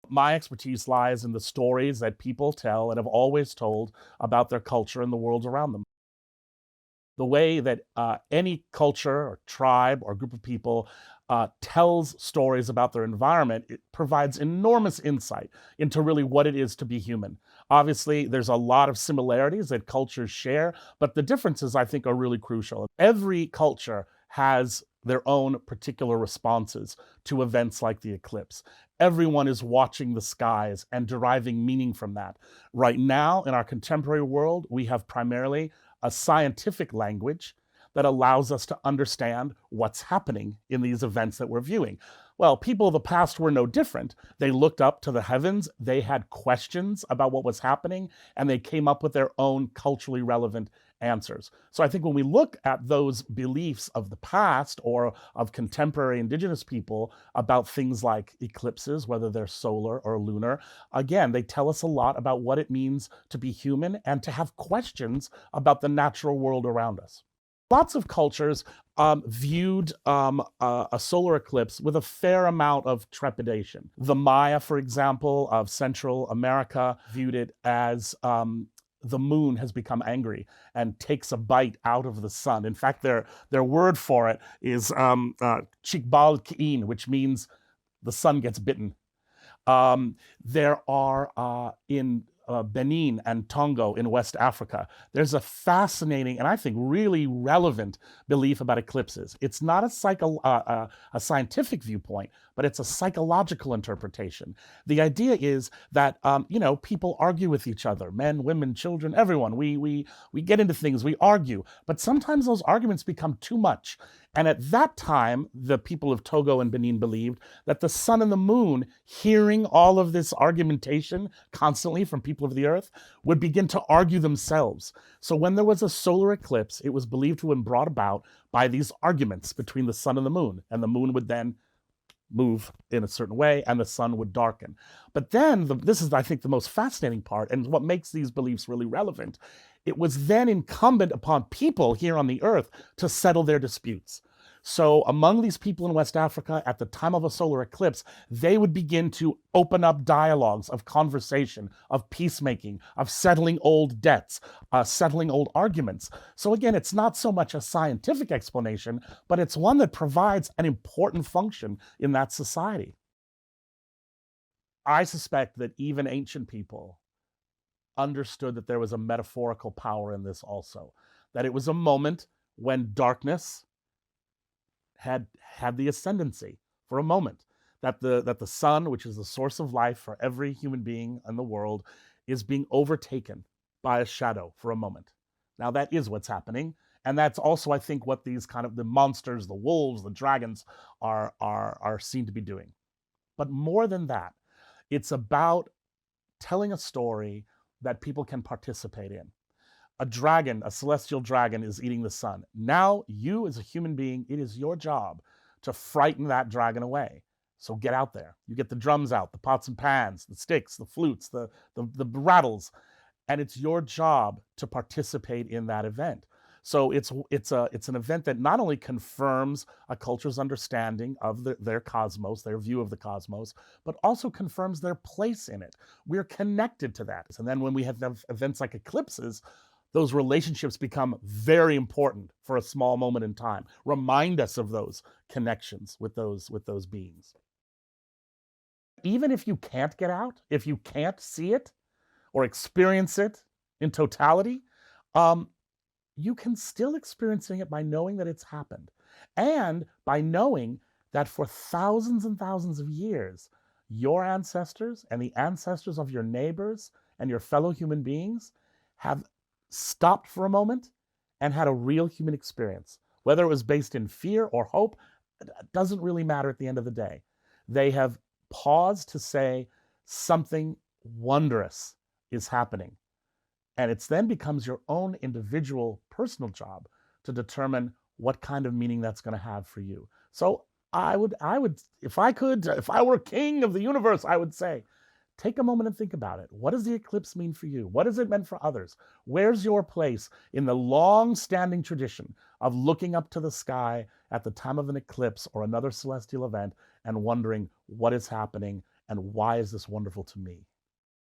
My expertise lies in the stories that people tell and have always told about their culture and the world around them. The way that any culture or tribe or group of people tells stories about their environment, it provides enormous insight into really what it is to be human. Obviously, there's a lot of similarities that cultures share, but the differences I think are really crucial. Every culture has their own particular responses to events like the eclipse. Everyone is watching the skies and deriving meaning from that. Right now, in our contemporary world, we have primarily a scientific language that allows us to understand what's happening in these events that we're viewing. Well, people of the past were no different. They looked up to the heavens, they had questions about what was happening, and they came up with their own culturally relevant answers. So I think when we look at those beliefs of the past or of contemporary indigenous people about things like eclipses, whether they're solar or lunar, again, they tell us a lot about what it means to be human and to have questions about the natural world around us. Lots of cultures viewed a solar eclipse with a fair amount of trepidation. The Maya, for example, of Central America, viewed it as the moon has become angry and takes a bite out of the sun. In fact, their word for it is chikbal ki'in, which means the sun gets bitten. There are in Benin and Tongo in West Africa, there's a fascinating and I think really relevant belief about eclipses. It's not a scientific viewpoint, but it's a psychological interpretation. The idea is that people argue with each other, men, women, children, everyone. We get into things, we argue, but sometimes those arguments become too much. And at that time, the people of Togo and Benin believed that the sun and the moon, hearing all of this argumentation constantly from people of the earth, would begin to argue themselves. So when there was a solar eclipse, it was believed to have been brought about by these arguments between the sun and the moon would then move in a certain way and the sun would darken. But then, this is, I think, the most fascinating part and what makes these beliefs really relevant. It was then incumbent upon people here on the earth to settle their disputes. So among these people in West Africa at the time of a solar eclipse, they would begin to open up dialogues of conversation, of peacemaking, of settling old debts, settling old arguments. So again, it's not so much a scientific explanation, but it's one that provides an important function in that society. I suspect that even ancient people understood that there was a metaphorical power in this also, that it was a moment when darkness had the ascendancy for a moment, that the sun, which is the source of life for every human being in the world, is being overtaken by a shadow for a moment. Now that is what's happening, and that's also, I think, what these kind of the monsters, the wolves, the dragons are seen to be doing. But more than that, it's about telling a story that people can participate in. A dragon, a celestial dragon, is eating the sun. Now, you as a human being, it is your job to frighten that dragon away. So get out there. You get the drums out, the pots and pans, the sticks, the flutes, the rattles, and it's your job to participate in that event. So it's an event that not only confirms a culture's understanding of their cosmos, their view of the cosmos, but also confirms their place in it. We're connected to that. And then when we have events like eclipses, those relationships become very important for a small moment in time. Remind us of those connections with those beings. Even if you can't get out, if you can't see it or experience it in totality, you can still experiencing it by knowing that it's happened, and by knowing that for thousands and thousands of years, your ancestors and the ancestors of your neighbors and your fellow human beings have stopped for a moment and had a real human experience. Whether it was based in fear or hope, it doesn't really matter at the end of the day. They have paused to say something wondrous is happening. And it then becomes your own individual personal job to determine what kind of meaning that's going to have for you. So I would, if I were king of the universe, I would say, take a moment and think about it. What does the eclipse mean for you? What has it meant for others? Where's your place in the long-standing tradition of looking up to the sky at the time of an eclipse or another celestial event and wondering what is happening and why is this wonderful to me?